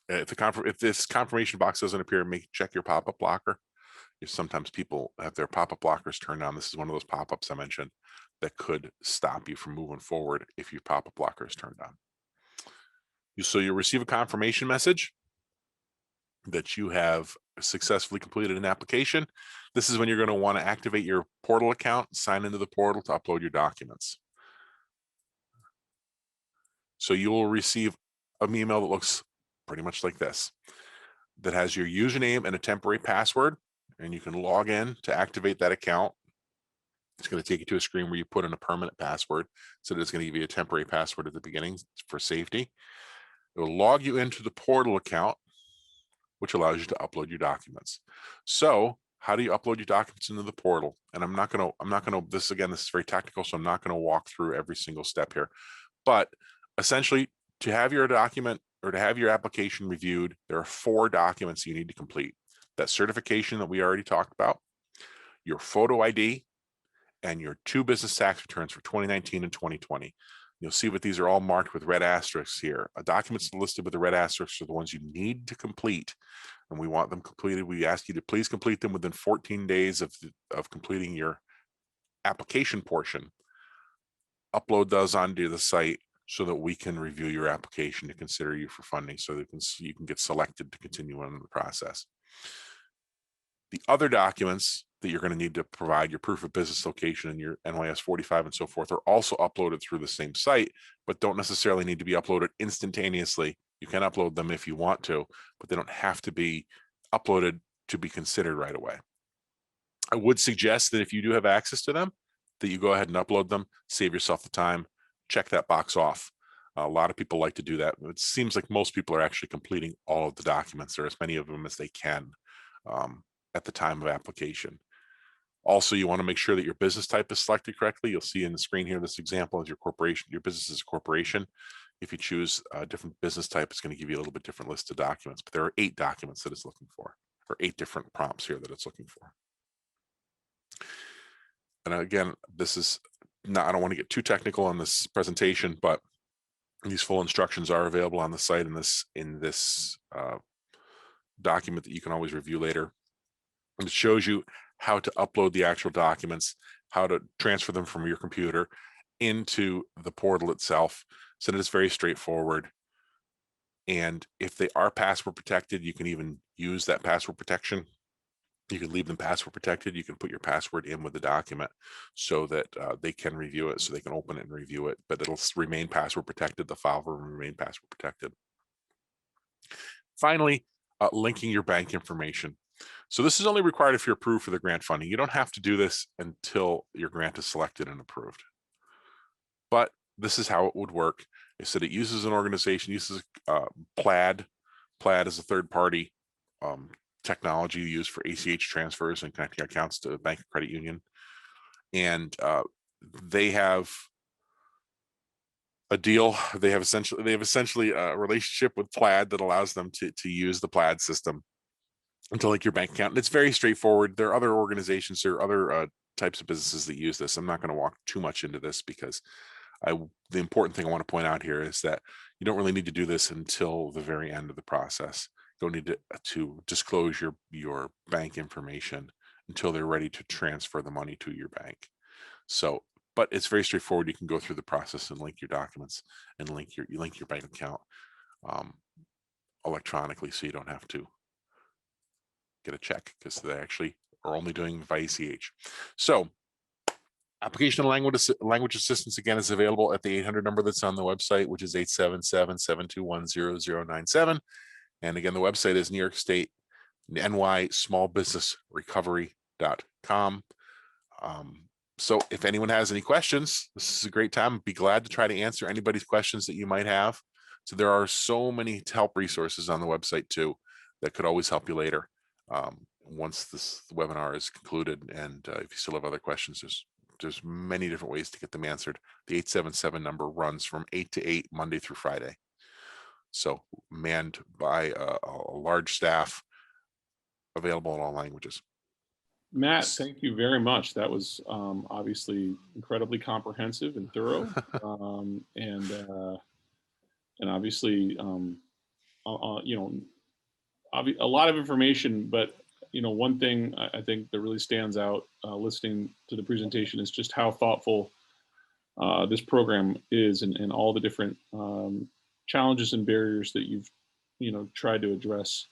If this confirmation box doesn't appear, check your pop-up blocker. Sometimes people have their pop-up blockers turned on. This is one of those pop-ups I mentioned that could stop you from moving forward if your pop-up blocker is turned on. So you'll receive a confirmation message that you have successfully completed an application. This is when you're going to want to activate your portal account, sign into the portal to upload your documents. So you will receive an email that looks pretty much like this, that has your username and a temporary password, and you can log in to activate that account. It's going to take you to a screen where you put in a permanent password. So it's going to give you a temporary password at the beginning for safety. It will log you into the portal account, which allows you to upload your documents. So how do you upload your documents into the portal? And I'm not going to, this is very technical, so I'm not going to walk through every single step here. But essentially, to have your document or to have your application reviewed, there are 4 documents you need to complete. That certification that we already talked about, your photo ID, and your 2 business tax returns for 2019 and 2020. You'll see what these are all marked with red asterisks here. Documents listed with the red asterisks are the ones you need to complete, and we want them completed. We ask you to please complete them within 14 days of completing your application portion. Upload those onto the site so that we can review your application to consider you for funding, so that you can get selected to continue on in the process. The other documents that you're going to need to provide, your proof of business location and your NYS 45 and so forth, are also uploaded through the same site, but don't necessarily need to be uploaded instantaneously. You can upload them if you want to, but they don't have to be uploaded to be considered right away. I would suggest that if you do have access to them, that you go ahead and upload them, save yourself the time, check that box off. A lot of people like to do that. It seems like most people are actually completing all of the documents, or as many of them as they can, at the time of application. Also, you want to make sure that your business type is selected correctly. You'll see in the screen here, this example is your corporation. Your business is a corporation. If you choose a different business type, it's going to give you a little bit different list of documents, but there are 8 documents that it's looking for, or 8 different prompts here that it's looking for. And again, this is not, I don't want to get too technical on this presentation, but these full instructions are available on the site in this document that you can always review later. And it shows you how to upload the actual documents, how to transfer them from your computer into the portal itself. So that it's very straightforward. And if they are password protected, you can even use that password protection. You can leave them password protected. You can put your password in with the document so that they can review it, so they can open it and review it, but it'll remain password protected. The file will remain password protected. Finally, linking your bank information. So this is only required if you're approved for the grant funding. You don't have to do this until your grant is selected and approved. But this is how it would work. I said it uses an organization, uses Plaid. Plaid is a third-party technology used for ACH transfers and connecting accounts to a bank or credit union. And they have a deal. They have essentially a relationship with Plaid that allows them to use the Plaid system to link your bank account. And it's very straightforward. There are other organizations, there are other types of businesses that use this. I'm not going to walk too much into this because the important thing I want to point out here is that you don't really need to do this until the very end of the process. You don't need to disclose your bank information until they're ready to transfer the money to your bank. So, but it's very straightforward. You can go through the process and link your documents and link your bank account electronically, so you don't have to get a check, because they actually are only doing by ACH. So application language assistance, again, is available at the 800 number that's on the website, which is 877-721-0097. And again, the website is New York State nysmallbusinessrecovery.com. So if anyone has any questions, this is a great time. I'd be glad to try to answer anybody's questions that you might have. So there are so many help resources on the website too that could always help you later once this webinar is concluded. And if you still have other questions, there's many different ways to get them answered. The 877 number runs from 8 to 8 Monday through Friday. So manned by a large staff, available in all languages. Matt, thank you very much. That was obviously incredibly comprehensive and thorough, and obviously, you know, a lot of information. But you know, one thing I think that really stands out listening to the presentation is just how thoughtful this program is, and all the different challenges and barriers that you've tried to address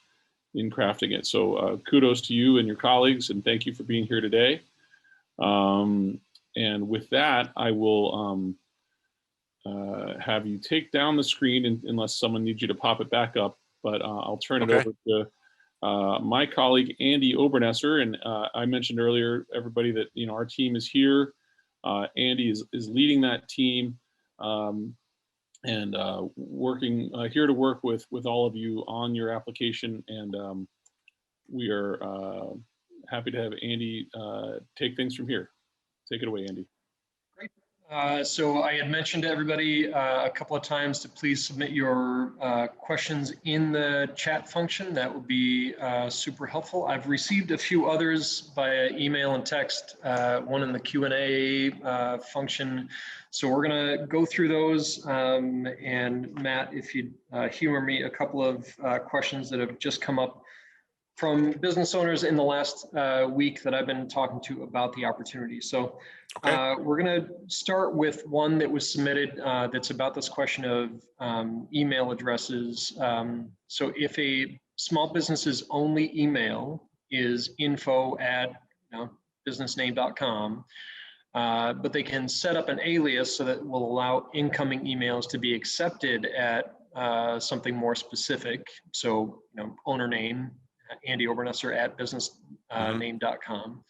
in crafting it. So kudos to you and your colleagues, and thank you for being here today. And with that, I will have you take down the screen unless someone needs you to pop it back up, but I'll turn it over to my colleague, Andy Obernesser. And I mentioned earlier, everybody, that our team is here. Andy is leading that team. And working here to work with all of you on your application, and we are happy to have Andy take things from here. Take it away, Andy. Great. So I had mentioned to everybody a couple of times to please submit your questions in the chat function. That would be super helpful. I've received a few others via email and text, one in the Q&A function. So we're going to go through those. And Matt, if you'd humor me, a couple of questions that have just come up from business owners in the last week that I've been talking to about the opportunity. So we're going to start with one that was submitted that's about this question of email addresses. So if a small business's only email is info@businessname.com, but they can set up an alias so that will allow incoming emails to be accepted at something more specific. So, owner name, Andy Obernesser at businessname.com.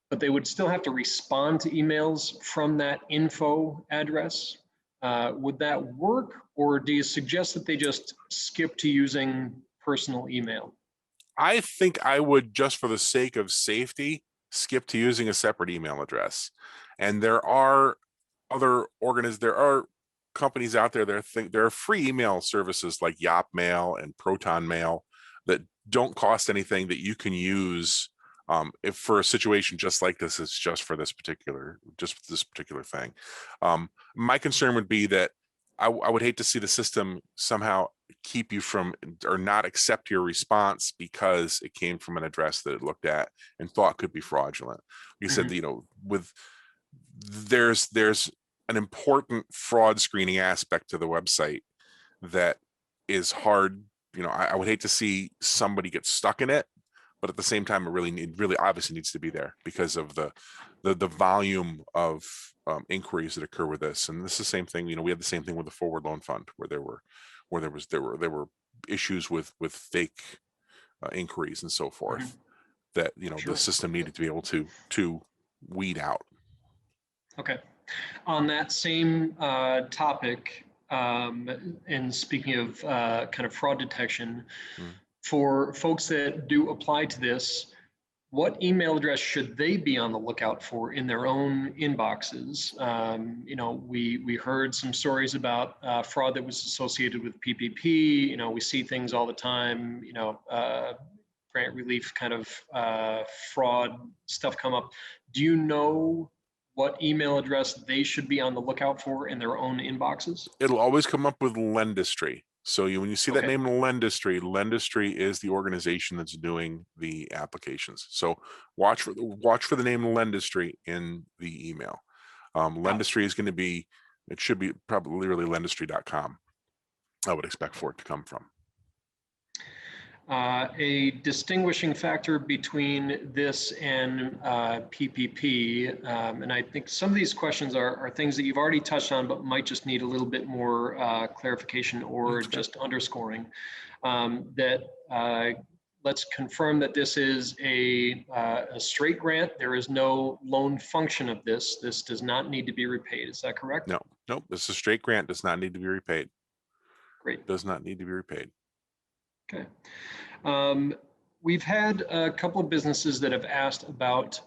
But they would still have to respond to emails from that info address. Would that work, or do you suggest that they just skip to using personal email? I think I would, just for the sake of safety, skip to using a separate email address. And there are companies out there that there are free email services like Yop Mail and Proton Mail that don't cost anything, that you can use if for a situation just like this, it's just for this particular thing. My concern would be that I would hate to see the system somehow keep you from, or not accept your response because it came from an address that it looked at and thought could be fraudulent. You said, there's an important fraud screening aspect to the website that is hard. I would hate to see somebody get stuck in it, but at the same time, it really obviously needs to be there because of the volume of inquiries that occur with this. And this is the same thing. We had the same thing with the forward loan fund, where there were issues with fake inquiries and so forth that the system needed to be able to weed out. Okay. On that same topic, and speaking of kind of fraud detection, for folks that do apply to this, what email address should they be on the lookout for in their own inboxes? We heard some stories about fraud that was associated with PPP. We see things all the time, grant relief kind of fraud stuff come up. Do you know what email address they should be on the lookout for in their own inboxes? It'll always come up with Lendistry. So when you see that name Lendistry is the organization that's doing the applications. So watch for the name Lendistry in the email. Lendistry is going to be, it should be probably really lendistry.com. I would expect for it to come from. A distinguishing factor between this and PPP, and I think some of these questions are things that you've already touched on, but might just need a little bit more clarification or just underscoring. Let's confirm that this is a straight grant. There is no loan function of this. This does not need to be repaid. Is that correct? No, this is a straight grant. Does not need to be repaid. Great. Does not need to be repaid. Okay. We've had a couple of businesses that have asked about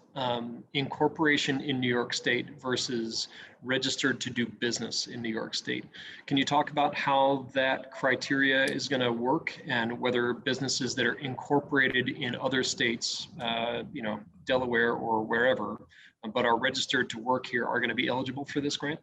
incorporation in New York State versus registered to do business in New York State. Can you talk about how that criteria is going to work, and whether businesses that are incorporated in other states, Delaware or wherever, but are registered to work here, are going to be eligible for this grant?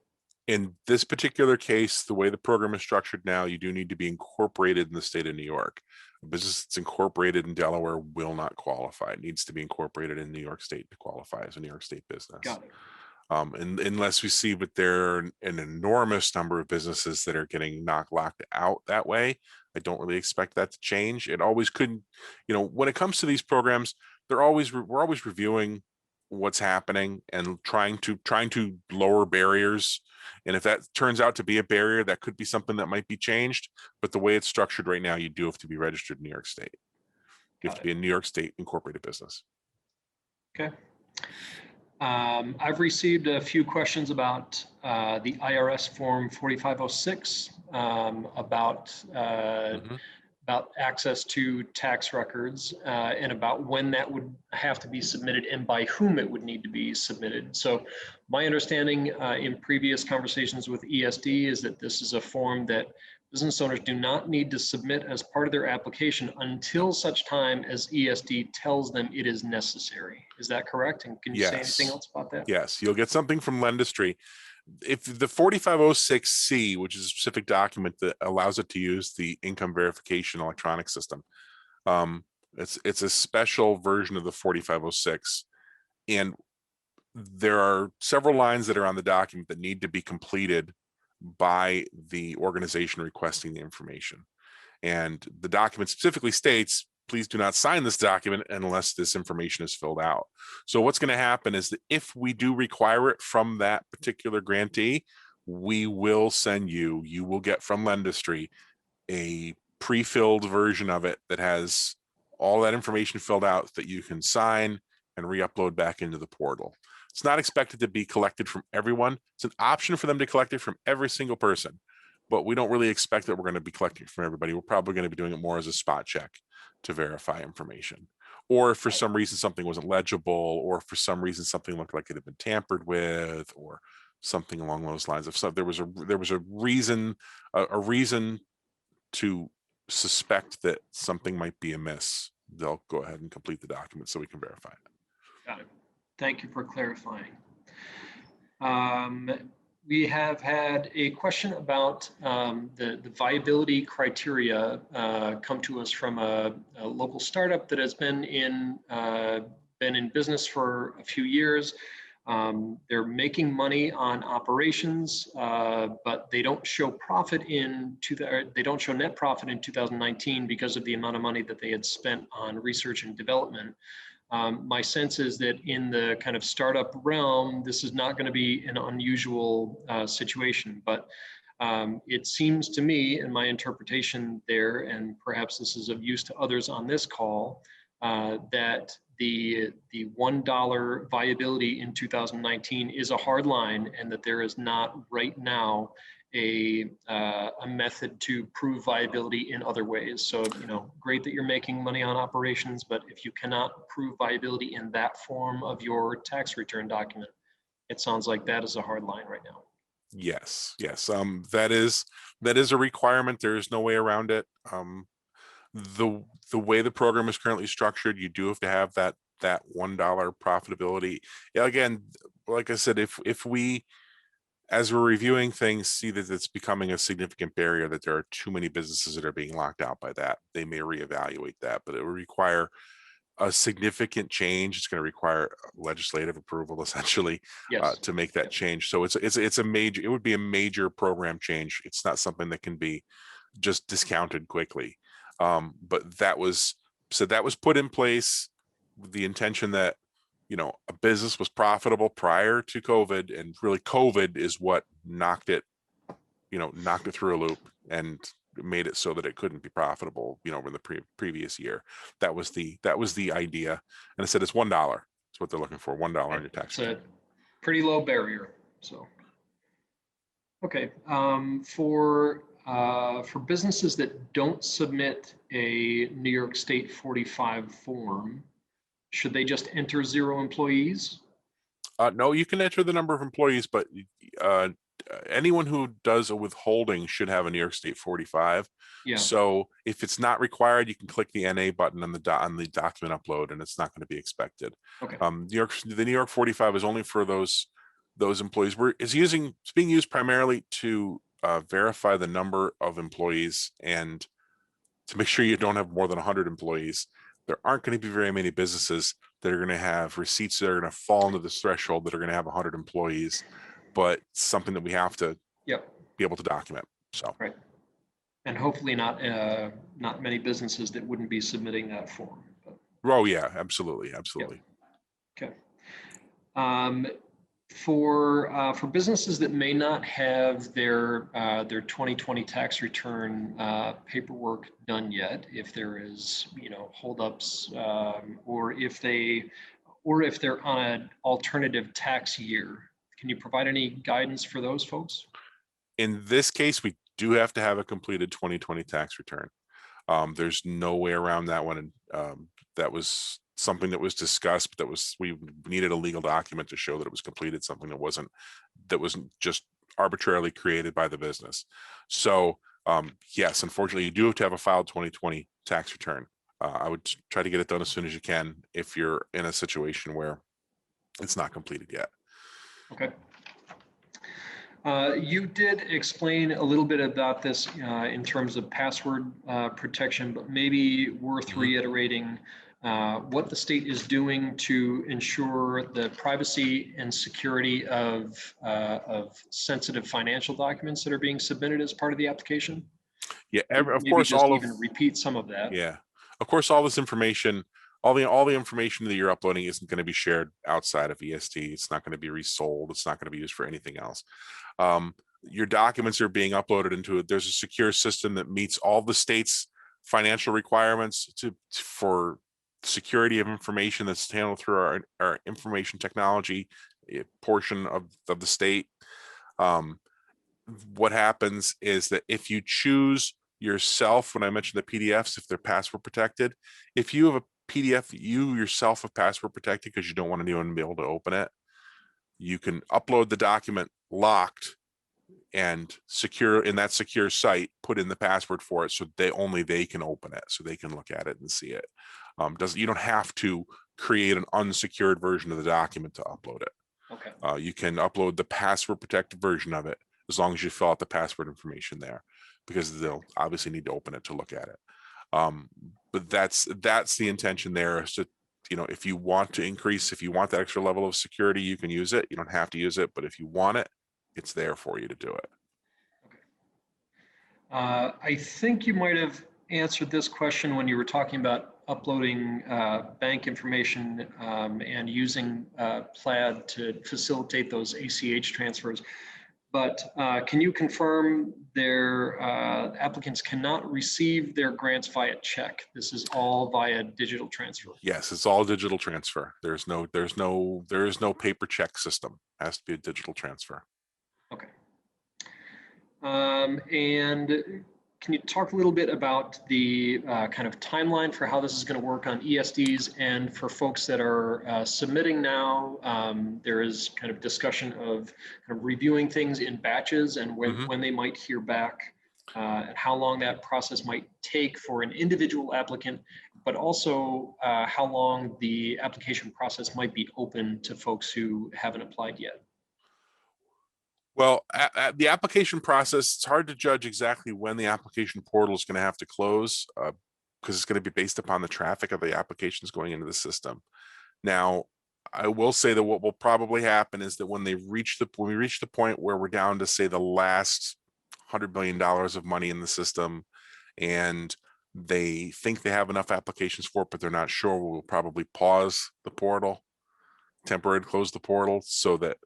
In this particular case, the way the program is structured now, you do need to be incorporated in the state of New York. A business that's incorporated in Delaware will not qualify. It needs to be incorporated in New York State to qualify as a New York State business. Got it. And unless we see that there are an enormous number of businesses that are getting locked out that way, I don't really expect that to change. It always could, when it comes to these programs, we're always reviewing what's happening and trying to lower barriers. And if that turns out to be a barrier, that could be something that might be changed. But the way it's structured right now, you do have to be registered in New York State. You have to be a New York State incorporated business. Okay. I've received a few questions about the IRS Form 4506, about about access to tax records and about when that would have to be submitted and by whom it would need to be submitted. So my understanding in previous conversations with ESD is that this is a form that business owners do not need to submit as part of their application until such time as ESD tells them it is necessary. Is that correct? And can you say anything else about that? Yes, you'll get something from Lendistry. If the 4506C, which is a specific document that allows it to use the income verification electronic system, it's a special version of the 4506, and there are several lines that are on the document that need to be completed by the organization requesting the information. And the document specifically states, please do not sign this document unless this information is filled out. So what's going to happen is that if we do require it from that particular grantee, we will send you will get from Lendistry a pre-filled version of it that has all that information filled out that you can sign and re-upload back into the portal. It's not expected to be collected from everyone. It's an option for them to collect it from every single person, but we don't really expect that we're going to be collecting it from everybody. We're probably going to be doing it more as a spot check to verify information. Or if for some reason something wasn't legible, or for some reason something looked like it had been tampered with, or something along those lines. If there was a reason to suspect that something might be amiss, they'll go ahead and complete the document so we can verify it. Got it. Thank you for clarifying. We have had a question about the viability criteria come to us from a local startup that has been in business for a few years. They're making money on operations, but they don't show profit they don't show net profit in 2019 because of the amount of money that they had spent on research and development. My sense is that in the kind of startup realm, this is not going to be an unusual situation, but it seems to me, in my interpretation there, and perhaps this is of use to others on this call, that the $1 viability in 2019 is a hard line, and that there is not right now a method to prove viability in other ways. So, great that you're making money on operations, but if you cannot prove viability in that form of your tax return document, it sounds like that is a hard line right now. Yes. That is a requirement. There is no way around it. The way the program is currently structured, you do have to have that $1 profitability. Yeah, again, like I said, if we, as we're reviewing things, see that it's becoming a significant barrier, that there are too many businesses that are being locked out by that, they may reevaluate that, but it will require a significant change. It's going to require legislative approval, essentially, Yes. to make that change. So it would be a major program change. It's not something that can be just discounted quickly. But that was put in place with the intention that, a business was profitable prior to COVID, and really COVID is what knocked it through a loop and made it so that it couldn't be profitable, in the previous year. That was the idea. And I said, it's $1. That's what they're looking for, $1 on your tax return. It's a pretty low barrier. So, okay. For businesses that don't submit a New York State 45 form, should they just enter 0 employees? No, you can enter the number of employees, but anyone who does a withholding should have a New York State 45. Yeah. So if it's not required, you can click the NA button on the document upload, and it's not going to be expected. Okay. The New York 45 is only for those employees. It's being used primarily to verify the number of employees and to make sure you don't have more than 100 employees. There aren't going to be very many businesses that are going to have receipts that are going to fall into this threshold that are going to have 100 employees, but something that we have to be able to document. So, right. And hopefully not many businesses that wouldn't be submitting that form. But. Oh yeah, absolutely. Yep. Okay. For businesses that may not have their 2020 tax return paperwork done yet, if there is holdups, or if they're on an alternative tax year, can you provide any guidance for those folks? In this case, we do have to have a completed 2020 tax return. There's no way around that one. And that was something that was discussed, but we needed a legal document to show that it was completed, something that wasn't just arbitrarily created by the business. So yes, unfortunately, you do have to have a filed 2020 tax return. I would try to get it done as soon as you can if you're in a situation where it's not completed yet. Okay. You did explain a little bit about this in terms of password protection, but maybe worth reiterating what the state is doing to ensure the privacy and security of sensitive financial documents that are being submitted as part of the application. Yeah, of Maybe course, just even repeat some of that. Yeah, of course, all this information, all the information that you're uploading isn't going to be shared outside of EST. It's not going to be resold. It's not going to be used for anything else. Your documents are being uploaded into it. There's a secure system that meets all the state's financial requirements for security of information that's handled through our information technology portion of the state. What happens is that if you choose yourself, when I mentioned the PDFs, if they're password protected, if you have a PDF that you yourself have password protected because you don't want anyone to be able to open it, you can upload the document locked and secure in that secure site, put in the password for it so only they can open it, so they can look at it and see it. You don't have to create an unsecured version of the document to upload it. Okay. You can upload the password protected version of it as long as you fill out the password information there, because they'll obviously need to open it to look at it. But that's the intention there. So, if you want that extra level of security, you can use it. You don't have to use it, but if you want it, it's there for you to do it. Okay. I think you might have answered this question when you were talking about uploading bank information and using Plaid to facilitate those ACH transfers. But can you confirm their applicants cannot receive their grants via check? This is all via digital transfer. Yes, it's all digital transfer. There is no paper check system. It has to be a digital transfer. Okay. And can you talk a little bit about the kind of timeline for how this is going to work on ESDs, and for folks that are submitting now? There is kind of discussion of kind of reviewing things in batches and when they might hear back, and how long that process might take for an individual applicant, but also how long the application process might be open to folks who haven't applied yet. Well, the application process, it's hard to judge exactly when the application portal is going to have to close, because it's going to be based upon the traffic of the applications going into the system. Now, I will say that what will probably happen is that when we reach the point where we're down to, say, the last $100 million of money in the system, and they think they have enough applications for it, but they're not sure, we'll probably pause the portal, temporarily close the portal, so that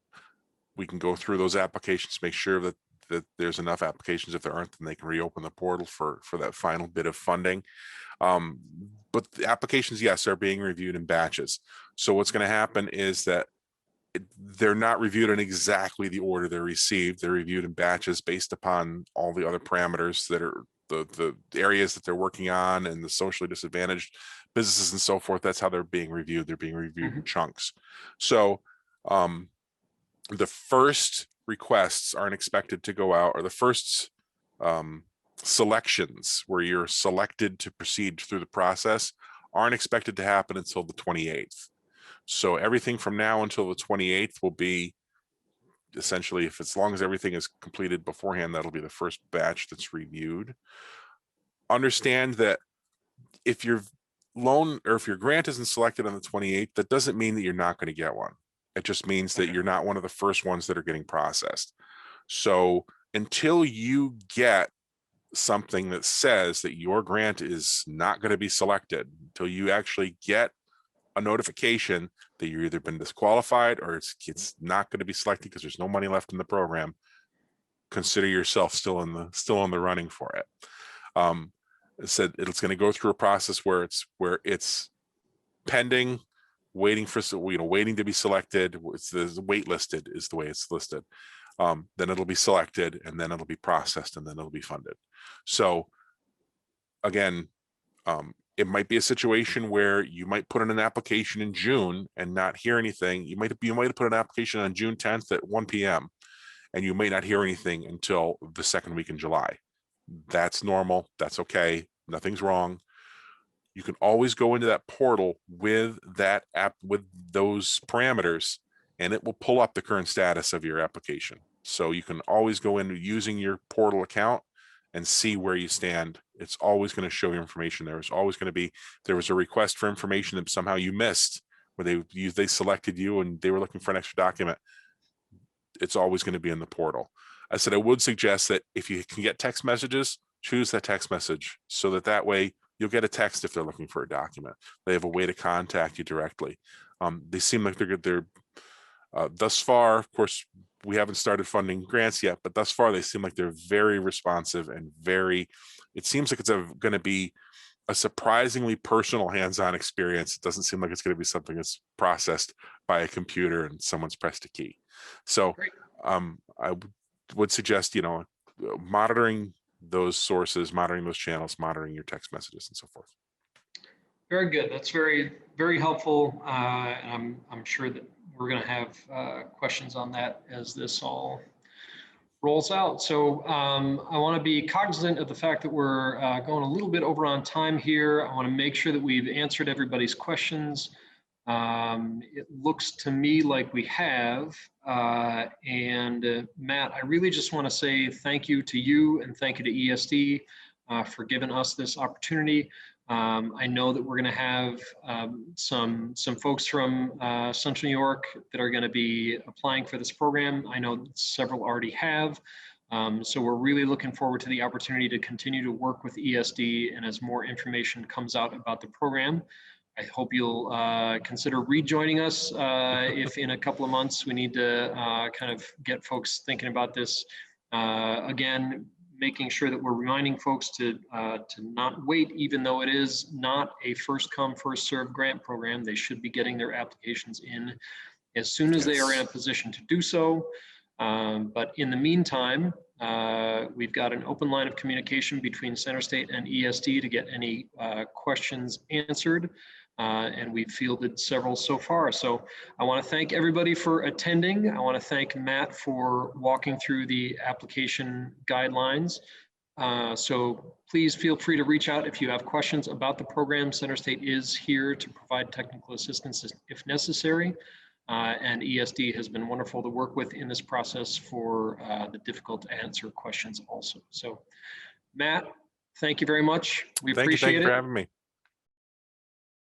we can go through those applications, make sure that there's enough applications. If there aren't, then they can reopen the portal for that final bit of funding. But the applications, yes, are being reviewed in batches. So what's going to happen is that they're not reviewed in exactly the order they're received. They're reviewed in batches based upon all the other parameters that are the areas that they're working on and the socially disadvantaged businesses and so forth. That's how they're being reviewed. They're being reviewed in chunks. So the first requests aren't expected to go out, or the first selections where you're selected to proceed through the process aren't expected to happen until the 28th. So everything from now until the 28th will be essentially, as long as everything is completed beforehand, that'll be the first batch that's reviewed. Understand that if your loan or if your grant isn't selected on the 28th, that doesn't mean that you're not going to get one. It just means that you're not one of the first ones that are getting processed. So until you get something that says that your grant is not going to be selected, until you actually get a notification that you're either been disqualified or it's not going to be selected because there's no money left in the program, consider yourself still in the running for it. It said it's going to go through a process where it's pending, waiting to be selected. It's the waitlisted is the way it's listed. Then it'll be selected, and then it'll be processed, and then it'll be funded. So again, it might be a situation where you might put in an application in June and not hear anything. You might put an application on June 10th at 1 p.m. and you may not hear anything until the second week in July. That's normal. That's okay. Nothing's wrong. You can always go into that portal with that app, with those parameters, and it will pull up the current status of your application. So you can always go in using your portal account and see where you stand. It's always going to show you information. There's always going to be, there was a request for information that somehow you missed, where they selected you and they were looking for an extra document. It's always going to be in the portal. I said, I would suggest that if you can get text messages, choose that text message so that way you'll get a text if they're looking for a document. They have a way to contact you directly. They seem like they're good. They're thus far, of course, we haven't started funding grants yet, but thus far they seem like they're very responsive and it seems like it's going to be a surprisingly personal hands-on experience. It doesn't seem like it's going to be something that's processed by a computer and someone's pressed a key. So I would suggest, monitoring those sources, monitoring those channels, monitoring your text messages and so forth. Very good. That's very, very helpful. And I'm sure that we're going to have questions on that as this all rolls out. So I want to be cognizant of the fact that we're going a little bit over on time here. I want to make sure that we've answered everybody's questions. It looks to me like we have. And Matt, I really just want to say thank you to you and thank you to ESD for giving us this opportunity. I know that we're going to have some folks from Central New York that are going to be applying for this program. I know several already have. So we're really looking forward to the opportunity to continue to work with ESD, and as more information comes out about the program, I hope you'll consider rejoining us if in a couple of months we need to kind of get folks thinking about this. Again, making sure that we're reminding folks to not wait, even though it is not a first come, first served grant program. They should be getting their applications in as soon as they are in a position to do so. But in the meantime, we've got an open line of communication between CenterState and ESD to get any questions answered. And we've fielded several so far. So I want to thank everybody for attending. I want to thank Matt for walking through the application guidelines. So please feel free to reach out if you have questions about the program. CenterState is here to provide technical assistance if necessary. And ESD has been wonderful to work with in this process for the difficult to answer questions also. So Matt, thank you very much. We appreciate it. Thank you for having me.